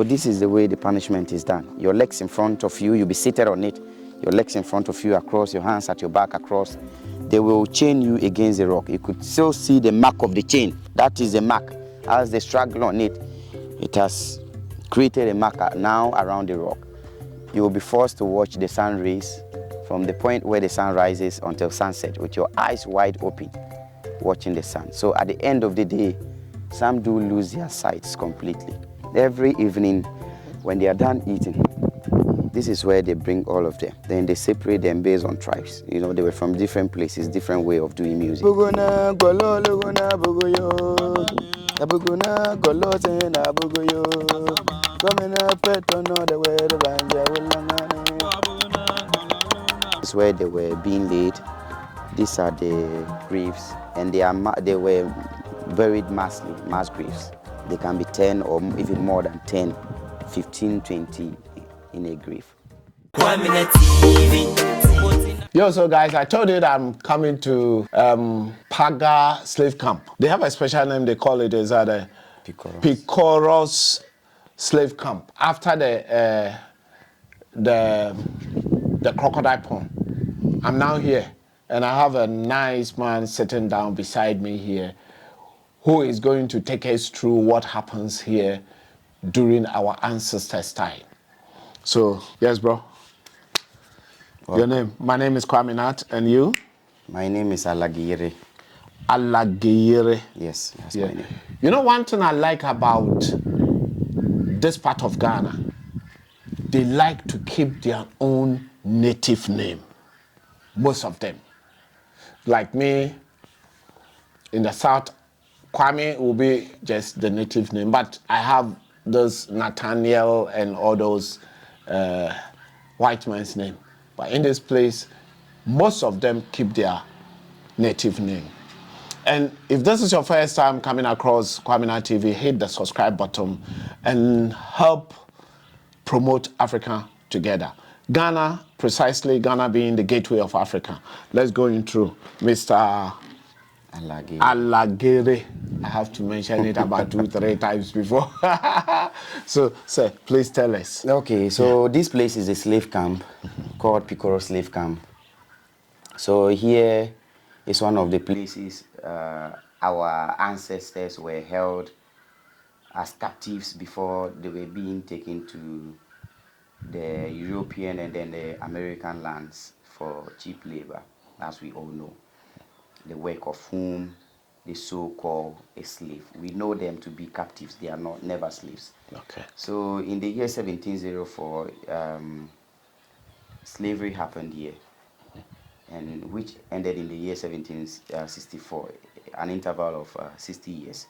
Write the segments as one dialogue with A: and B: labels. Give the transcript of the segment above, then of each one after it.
A: So this is the way the punishment is done. Your legs in front of you, you'll be seated on it. Your legs in front of you across, your hands at your back across. They will chain you against the rock. You could still see the mark of the chain. That is the mark. As they struggle on it, it has created a mark now around the rock. You will be forced to watch the sun rays from the point where the sun rises until sunset with your eyes wide open, watching the sun. So at the end of the day, some do lose their sights completely. Every evening, when they are done eating, this is where they bring all of them. Then they separate them based on tribes. You know, they were from different places, different way of doing music. This is where they were being laid. These are the graves, and they were buried mass graves. They can be 10 or even more than 10, 15, 20 in a grave.
B: Yo, so guys, I told you that I'm coming to Paga Slave Camp. They have a special name, they call it is Pikworo Slave Camp. After the crocodile pond. I'm now here, and I have a nice man sitting down beside me here who is going to take us through what happens here during our ancestors' time. So, yes, bro. Your name? My name is Kwame Nat, and you?
A: My name is Alagire.
B: Alagire.
A: Yes, that's my name.
B: You know, one thing I like about this part of Ghana, they like to keep their own native name. Most of them. Like me, in the south, Kwame will be just the native name, but I have those Nathaniel and all those white man's name. But in this place, most of them keep their native name. And if this is your first time coming across Kwame Nat TV, hit the subscribe button and help promote Africa together. Ghana, precisely Ghana being the gateway of Africa. Let's go in through Mr. Alagire. I have to mention it about 2-3 times before. So, sir, please tell us.
A: Okay, so this place is a slave camp called Pikworo Slave Camp. So here is one of the places our ancestors were held as captives before they were being taken to the European and then the American lands for cheap labor, as we all know. The work of whom they so-called a slave. We know them to be captives. They are never slaves.
B: Okay.
A: So in the year 1704, slavery happened here, and which ended in the year 1764, an interval of 60 years.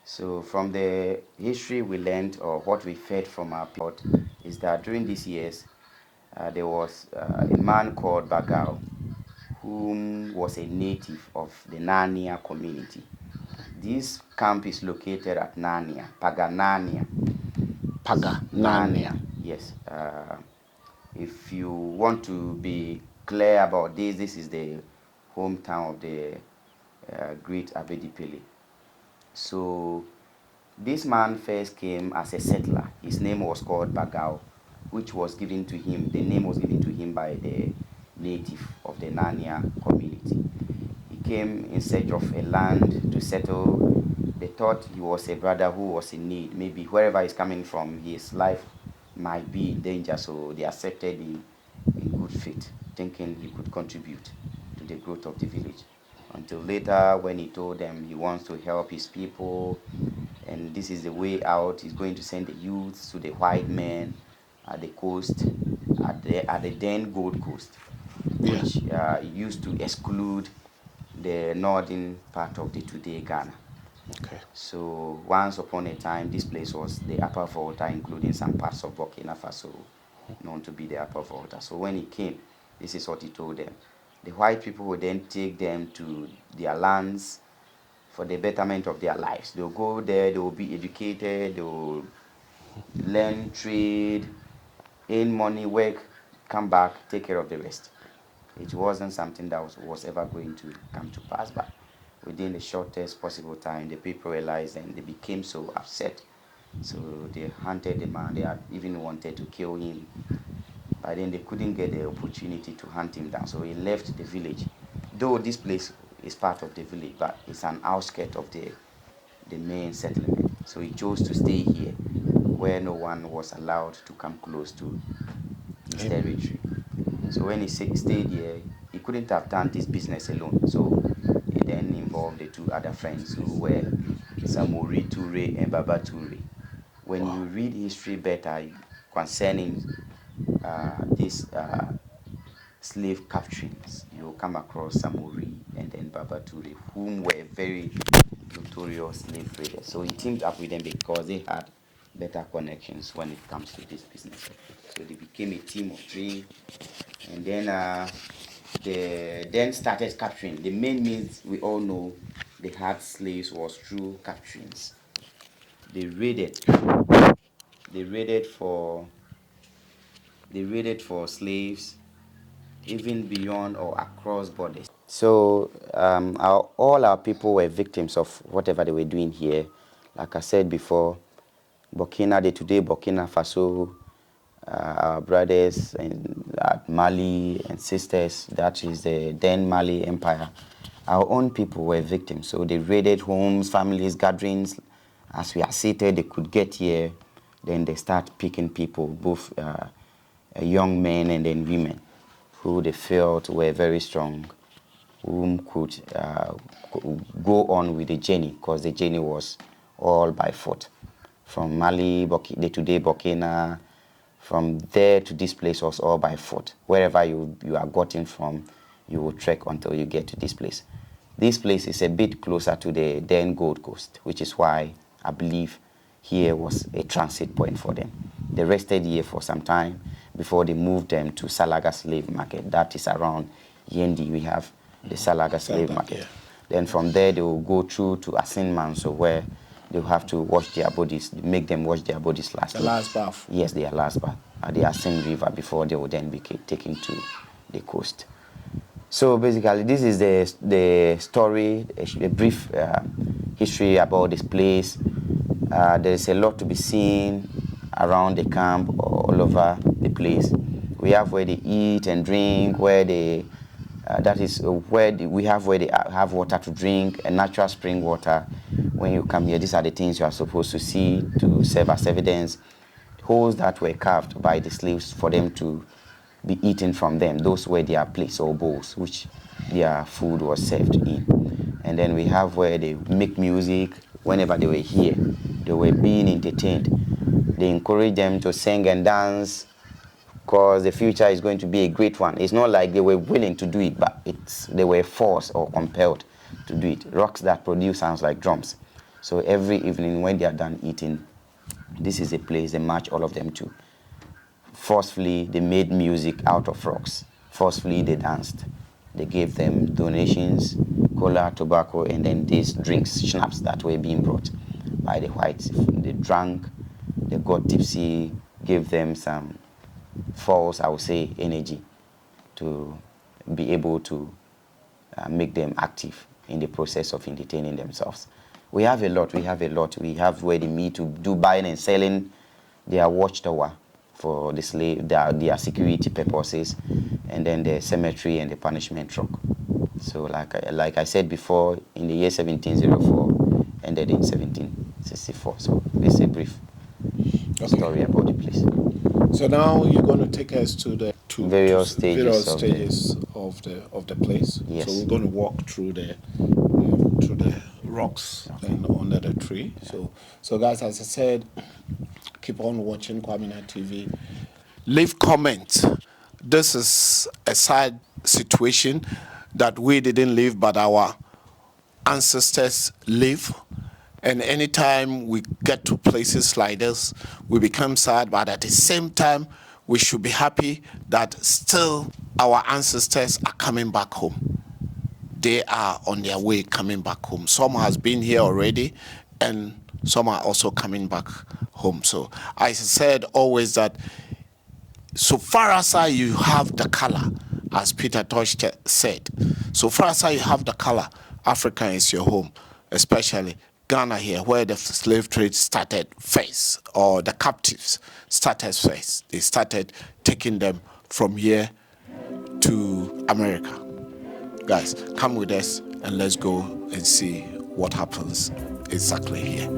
A: So from the history we learned, or what we fed from our plot, is that during these years, there was a man called Bagao, whom was a native of the Nania community. This camp is located at Nania, Paganania.
B: Paganania.
A: Yes. If you want to be clear about this, this is the hometown of the great Abedi Pele. So this man first came as a settler. His name was called Bagao, which was given to him. The name was given to him by the native of the Nania community. He came in search of a land to settle. They thought he was a brother who was in need. Maybe wherever he's coming from, his life might be in danger, so they accepted him in good faith, thinking he could contribute to the growth of the village. Until later, when he told them he wants to help his people, and this is the way out, he's going to send the youths to the white men at the coast, at the then Gold Coast, which used to exclude the northern part of the today Ghana.
B: Okay.
A: So once upon a time, this place was the Upper Volta, including some parts of Burkina Faso, known to be the Upper Volta. So when he came, this is what he told them. The white people would then take them to their lands for the betterment of their lives. They'll go there, they will be educated, they will learn trade, earn money, work, come back, take care of the rest. It wasn't something that was ever going to come to pass, but within the shortest possible time, the people realized and they became so upset So they hunted the man. They had even wanted to kill him, but then they couldn't get the opportunity to hunt him down. So he left the village. Though this place is part of the village, but it's an outskirt of the main settlement. So he chose to stay here, where no one was allowed to come close to his territory. So when he stayed here, he couldn't have done this business alone. So he then involved the two other friends who were Samori Ture and Baba Ture. When you read history better concerning this slave capturings, you'll come across Samori and then Baba Ture, whom were very notorious slave traders. So he teamed up with them because they had better connections when it comes to this business. So they became a team of three, and then they then started capturing. The main means we all know they had slaves was through capturings. They raided. They raided for. They raided for slaves even beyond or across borders. So all our people were victims of whatever they were doing here. Like I said before, today Burkina Faso, our brothers and Mali and sisters, that is the then Mali Empire, our own people were victims. So they raided homes, families, gatherings. As we are seated, they could get here. Then they start picking people, both young men and then women, who they felt were very strong, whom could go on with the journey, because the journey was all by foot. From Mali, today Burkina, from there to this place was all by foot. Wherever you are gotten from, you will trek until you get to this place. This place is a bit closer to the then Gold Coast, which is why I believe here was a transit point for them. They rested here for some time before they moved them to Salaga Slave Market. That is around Yendi. We have the Salaga Slave Market. Yeah. Then from there, they will go through to Asin Manso, where they'll have to wash their bodies, make them wash their bodies last.
B: The last bath.
A: Yes, their last bath at the Asin River before they will then be taken to the coast. So basically, this is the story, a brief history about this place. There is a lot to be seen around the camp, all over the place. We have where they eat and drink, where they that is where we have where they have water to drink, and natural spring water. When you come here, these are the things you are supposed to see to serve as evidence. Holes that were carved by the slaves for them to be eaten from them. Those were their plates or bowls which their food was served in. And then we have where they make music. Whenever they were here, they were being entertained. They encourage them to sing and dance, because the future is going to be a great one. It's not like they were willing to do it, but they were forced or compelled to do it. Rocks that produce sounds like drums. So every evening when they are done eating, this is a place they march all of them to. Forcefully, they made music out of rocks. Forcefully, they danced. They gave them donations, cola, tobacco, and then these drinks, schnapps that were being brought by the whites. They drank, they got tipsy, gave them some false, I would say, energy to be able to make them active in the process of entertaining themselves. We have a lot. We have where they meet to do buying and selling. Their watchtower for the slave, their security purposes, and then the cemetery and the punishment truck. So like I said before, in the year 1704, ended in 1764. So this is a brief story about the place.
B: So now you're going to take us to the
A: various stages
B: of the place.
A: Yes.
B: So we're going to walk through the rocks and under the tree. So guys, as I said, keep on watching Kwamina TV. Leave comments. This is a sad situation that we didn't live, but our ancestors live. And anytime we get to places like this, we become sad, but at the same time, we should be happy that still our ancestors are coming back home. They are on their way coming back home. Some has been here already, and some are also coming back home. So I said always that so far as you have the color, as Peter Tosh said, so far as you have the color, Africa is your home, especially Ghana here, where the slave trade started first, or the captives started first. They started taking them from here to America. Guys, come with us and let's go and see what happens exactly here.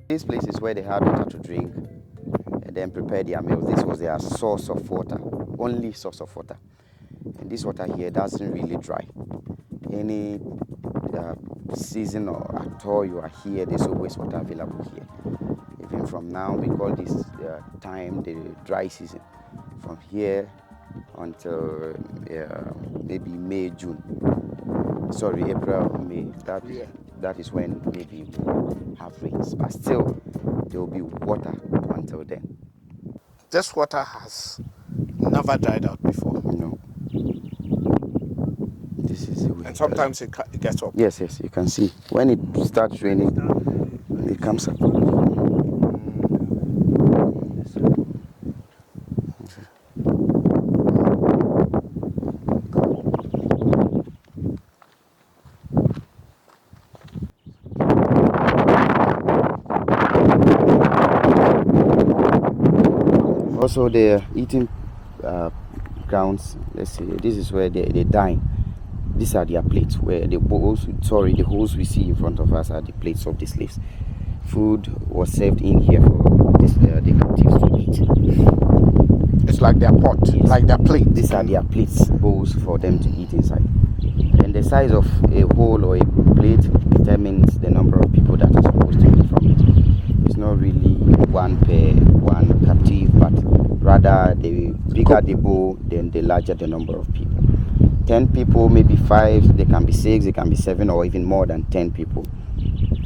A: This place is where they had water to drink and then prepare their meals. This was their source of water, only source of water. And this water here doesn't really dry. Any season or at all you are here, there's always water available here. Even from now, we call this time the dry season. From here until maybe May, June. Sorry, April, May. That is when maybe we'll have rains. But still, there will be water until then.
B: This water has never dried out before.
A: No. This is the way.
B: And sometimes it gets up.
A: Yes, you can see. When it starts raining, it comes up. Also, the eating grounds. Let's see. This is where they dine. These are their plates. Where the holes we see in front of us are the plates of the slaves. Food was served in here for the captives to eat.
B: It's like their pot, yes. Like their plate.
A: These are their plates, bowls for them to eat inside. And the size of a hole or a plate determines the number of people that are supposed to eat from it. It's not really one captive, but rather the bigger the bowl, then the larger the number of people. 10 people, maybe 5, they can be 6, they can be 7, or even more than 10 people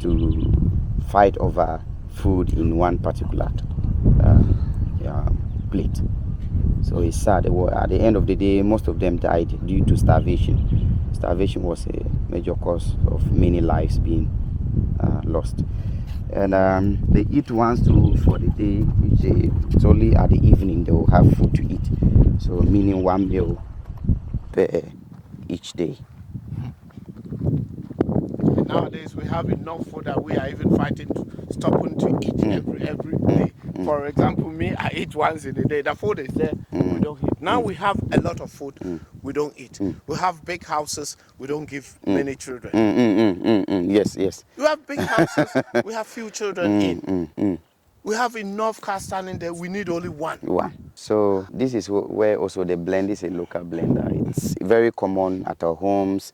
A: to fight over food in one particular plate. So it's sad. At the end of the day, most of them died due to starvation. Starvation was a major cause of many lives being lost. And they eat once for the day. Each day. It's only at the evening they will have food to eat. So meaning one meal per each day.
B: Nowadays we have enough food that we are even fighting to stopping to eat every day. For example, me, I eat once in a day. The food is there, we don't eat. Now we have a lot of food, we don't eat. We have big houses, we don't give many children.
A: Yes.
B: We have big houses, we have few children in. We have enough cars standing there, we need only one.
A: So this is where also the blend is a local blender. It's very common at our homes.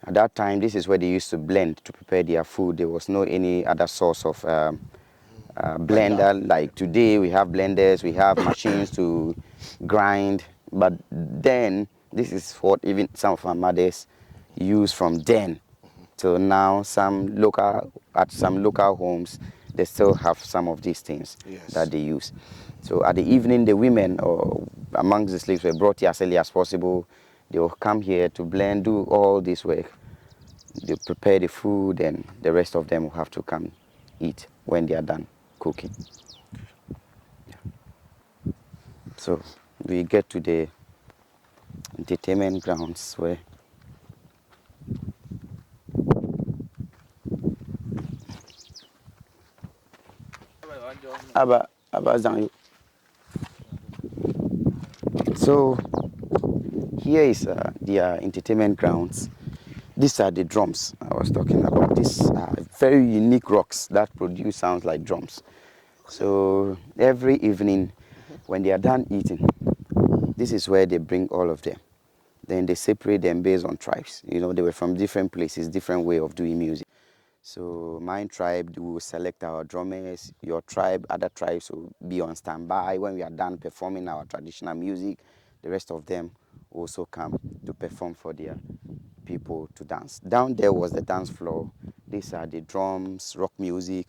A: At that time, this is where they used to blend to prepare their food. There was no any other source of blender. Like today, we have blenders, we have machines to grind. But then, this is what even some of our mothers use from then till now. At some local homes, they still have some of these things that they use. So at the evening, the women or amongst the slaves were brought here as early as possible. They will come here to blend, do all this work. They prepare the food, and the rest of them will have to come eat when they are done cooking. Yeah. So we get to the entertainment grounds where So here is their entertainment grounds. These are the drums I was talking about. These are very unique rocks that produce sounds like drums. So every evening when they are done eating, this is where they bring all of them. Then they separate them based on tribes. You know, they were from different places, different way of doing music. So my tribe will select our drummers, your tribe, other tribes will be on standby. When we are done performing our traditional music, the rest of them also come to perform for their people to dance. Down there was the dance floor. These are the drums, rock music.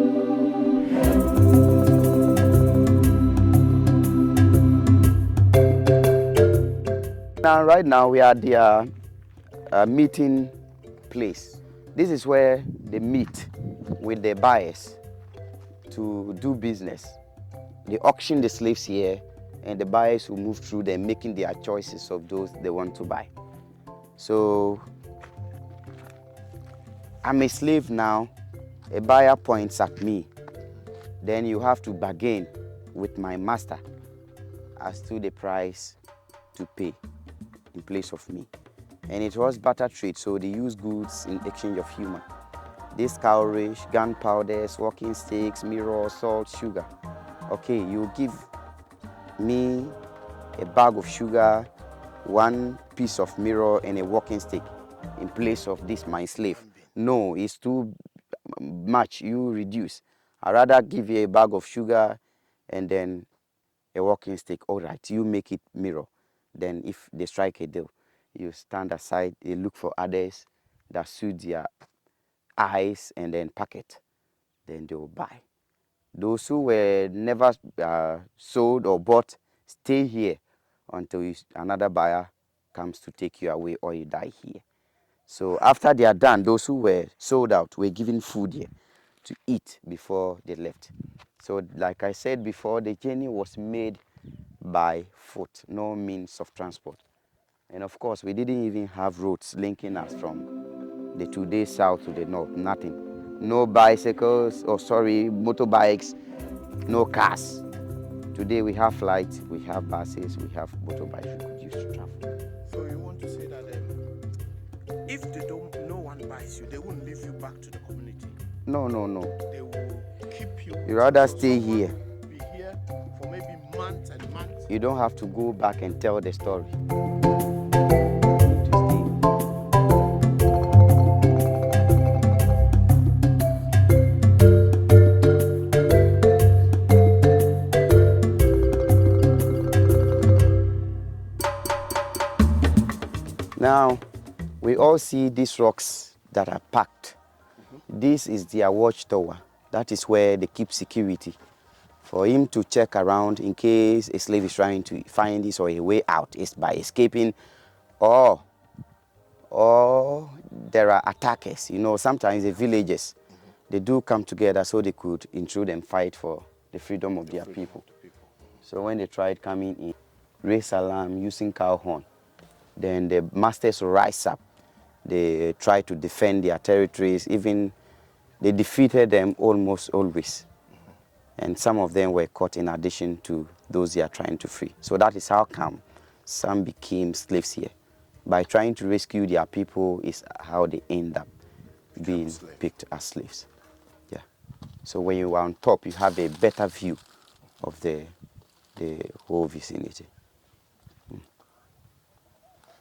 A: Now, right now, we are at the meeting place. This is where they meet with the buyers to do business. They auction the slaves here, and the buyers will move through them, making their choices of those they want to buy. So, I'm a slave now. A buyer points at me. Then you have to bargain with my master as to the price to pay in place of me. And it was barter trade, so they use goods in exchange of human. This cowrie, gunpowders, walking sticks, mirror, salt, sugar. Okay, you give me a bag of sugar, one piece of mirror, and a walking stick in place of this my slave. No, it's too much. You reduce. I'd rather give you a bag of sugar and then a walking stick. All right, you make it mirror. Then if they strike a deal, you stand aside, you look for others that suit their eyes and then pack it. Then they will buy. Those who were never sold or bought, stay here until another buyer comes to take you away or you die here. So after they are done, those who were sold out were given food here to eat before they left. So like I said before, the journey was made by foot, no means of transport. And of course, we didn't even have roads linking us from the today south to the north, nothing. No bicycles, motorbikes, no cars. Today we have flights, we have buses, we have motorbikes we could use to travel.
B: So you want to say that if no one buys you, they won't leave you back to the community?
A: No.
B: They will keep you.
A: You rather stay here.
B: Be here for maybe months and months.
A: You don't have to go back and tell the story. Now, we all see these rocks that are packed. This is their watchtower. That is where they keep security. For him to check around in case a slave is trying to find this or a way out is by escaping, or there are attackers. You know, sometimes the villagers, they do come together so they could intrude and fight for the freedom of their people. So when they tried coming in, raise alarm using cow horn. Then the masters rise up. They try to defend their territories. Even they defeated them almost always. And some of them were caught in addition to those they are trying to free. So that is how come some became slaves here. By trying to rescue their people is how they end up being picked as slaves. Yeah. So when you are on top, you have a better view of the whole vicinity.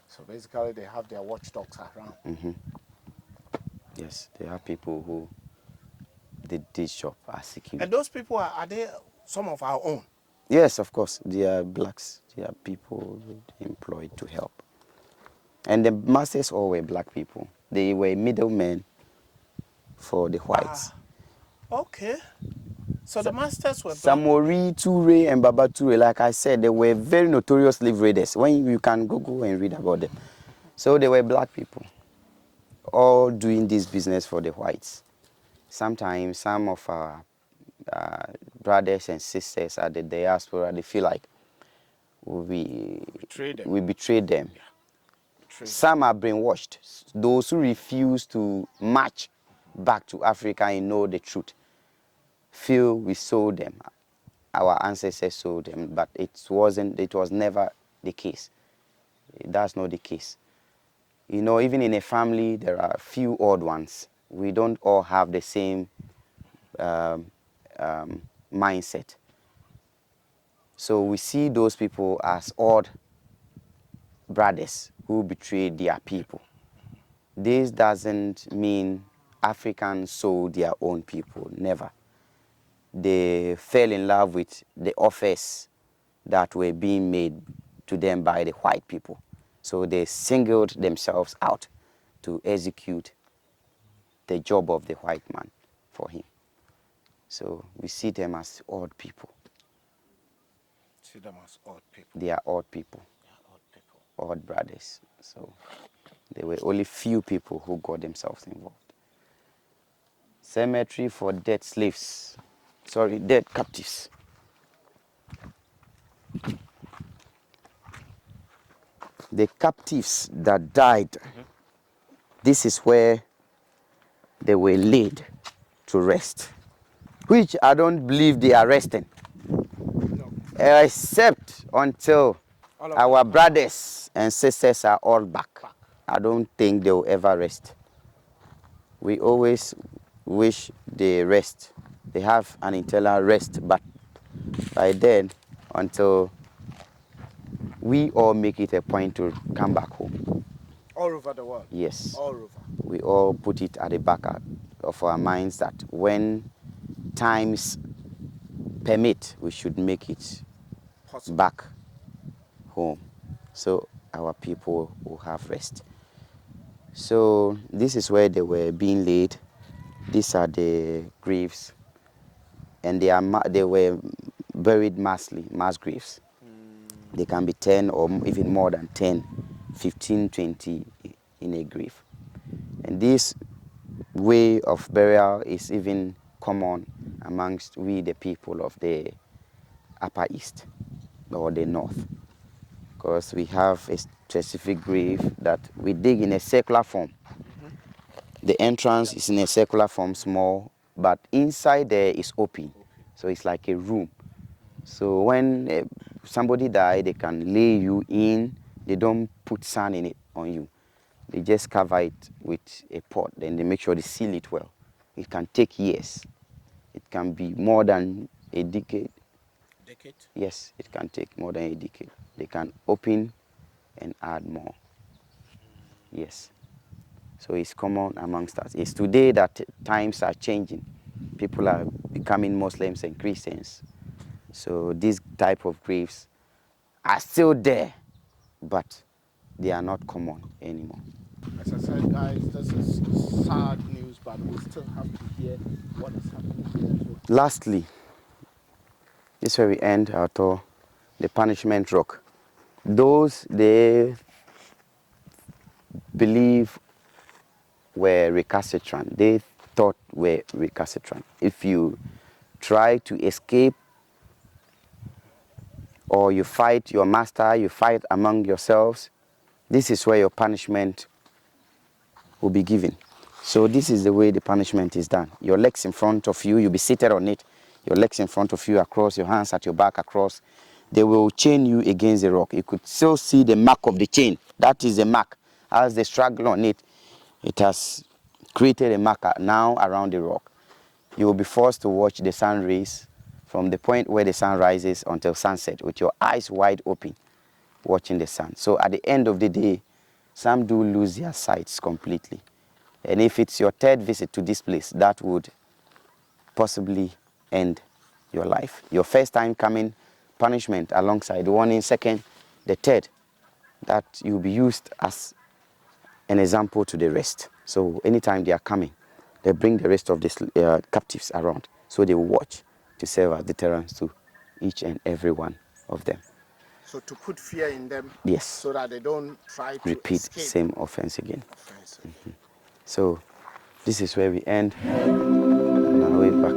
B: So basically, they have their watchdogs around.
A: Mm-hmm. Yes, they have people who did this job as security.
B: And those people, are they some of our own?
A: Yes, of course. They are blacks. They are people employed to help. And the masters all were black people. They were middlemen for the whites.
B: Okay. So the masters were black.
A: Samori, Ture, and Baba Ture, like I said, they were very notorious slave raiders. When you can go and read about them. So they were black people, all doing this business for the whites. Sometimes some of our brothers and sisters at the diaspora, they feel like we betrayed them.
B: Yeah.
A: Some are brainwashed. Those who refuse to march back to Africa and know the truth feel we sold them. Our ancestors sold them, but it was never the case. That's not the case. You know, even in a family, there are a few odd ones. We don't all have the same mindset. So we see those people as odd brothers who betrayed their people. This doesn't mean Africans sold their own people, never. They fell in love with the offers that were being made to them by the white people. So they singled themselves out to execute the job of the white man for him. So we see them as odd people.
B: See them as odd people.
A: They are odd people.
B: They are odd people.
A: all brothers. So there were only few people who got themselves involved. Cemetery for dead slaves. Sorry, dead captives. The captives that died, this is where they were laid to rest, which I don't believe they are resting, except until our brothers and sisters are all back. I don't think they will ever rest. We always wish they rest. They have an internal rest, but by then, until we all make it a point to come back home.
B: All over the world?
A: Yes.
B: All over.
A: We all put it at the back of our minds that when times permit, we should make it back home so our people will have rest. So this is where they were being laid. These are the graves, and they were buried mass graves. They can be 10 or even more than 10, 15, 20 in a grave. And this way of burial is even common amongst we the people of the Upper East or the North, because we have a specific grave that we dig in a circular form. The entrance is in a circular form, small, but inside there is open, so it's like a room. So when somebody died, they can lay you in. They don't put sand in it on you. They just cover it with a pot, then they make sure they seal it well. It can take years. It can be more than a decade.
B: Decade?
A: Yes, it can take more than a decade. They can open and add more. Yes. So it's common amongst us. It's today that times are changing. People are becoming Muslims and Christians. So these type of graves are still there, but they are not common anymore.
B: As I said, guys, this is sad news, but we still have to hear what is happening here.
A: Lastly, this is where we end our tour, the punishment rock. Those they believe were recalcitrant, they thought were recalcitrant. If you try to escape or you fight your master, you fight among yourselves, this is where your punishment will be given. So this is the way the punishment is done. Your legs in front of you, you'll be seated on it. Your legs in front of you across, your hands at your back across. They will chain you against the rock. You could still see the mark of the chain. That is the mark. As they struggle on it, it has created a marker now around the rock. You will be forced to watch the sun rays from the point where the sun rises until sunset with your eyes wide open, watching the sun. So at the end of the day, some do lose their sights completely. And if it's your third visit to this place, that would possibly end your life. Your first time coming, punishment alongside the warning, second, the third, that you'll be used as an example to the rest. So anytime they are coming, they bring the rest of the captives around. So they will watch to serve as deterrents to each and every one of them.
B: So to put fear in them,
A: yes,
B: so that they don't try to
A: repeat
B: escape.
A: Same offense again. So this is where we end. On our way back.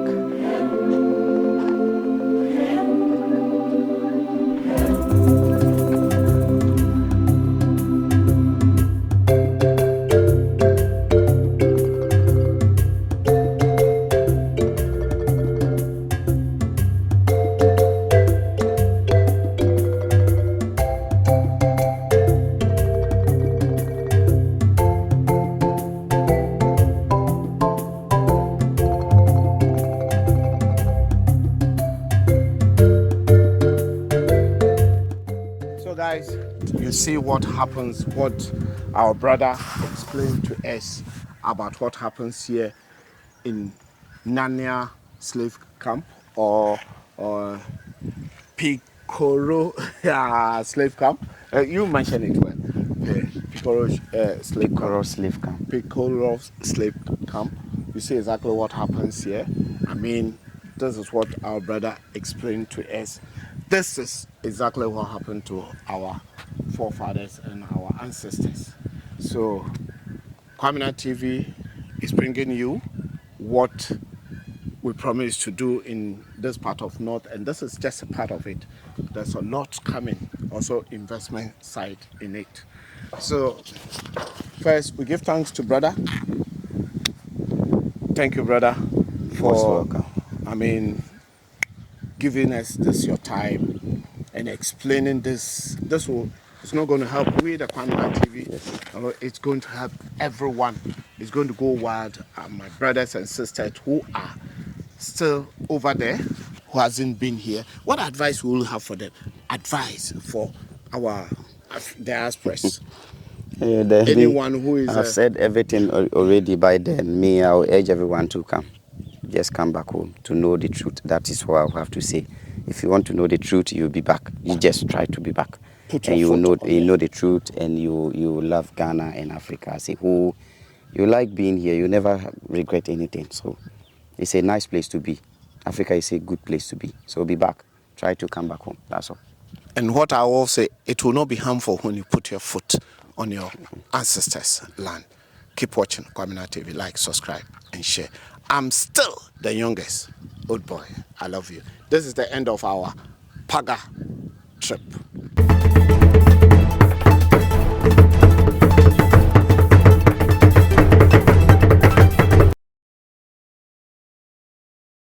B: Guys, you see what happens, what our brother explained to us about what happens here in Nanya slave camp or Pikworo slave camp. You mentioned it well. Pikworo slave camp. Pikworo slave camp. You see exactly what happens here. I mean, this is what our brother explained to us. This is exactly what happened to our forefathers and our ancestors. So Kwamina TV is bringing you what we promised to do in this part of North, and this is just a part of it. There's a lot coming, also investment side in it. So first, we give thanks to brother. Thank you, brother,
A: Most
B: for
A: welcome.
B: giving us this your time and explaining this. It's not going to help we the Kwamina TV.
A: Yes.
B: It's going to help everyone. It's going to go wide. My brothers and sisters who are still over there, who hasn't been here. What advice will you have for them? Advice for our diasporas. Anyone who is
A: I've said everything already by then. Me, I'll urge everyone to come. Just come back home to know the truth. That is what I have to say. If you want to know the truth, you'll be back. You just try to be back.
B: Put
A: And
B: your foot on
A: you
B: it.
A: know the truth, and you love Ghana and Africa. Say who you like being here. You never regret anything. So it's a nice place to be. Africa is a good place to be. So be back. Try to come back home. That's all.
B: And what I will say, it will not be harmful when you put your foot on your ancestors' land. Keep watching Kwamina TV, like, subscribe, and share. I'm still the youngest old boy. I love you. This is the end of our Paga trip.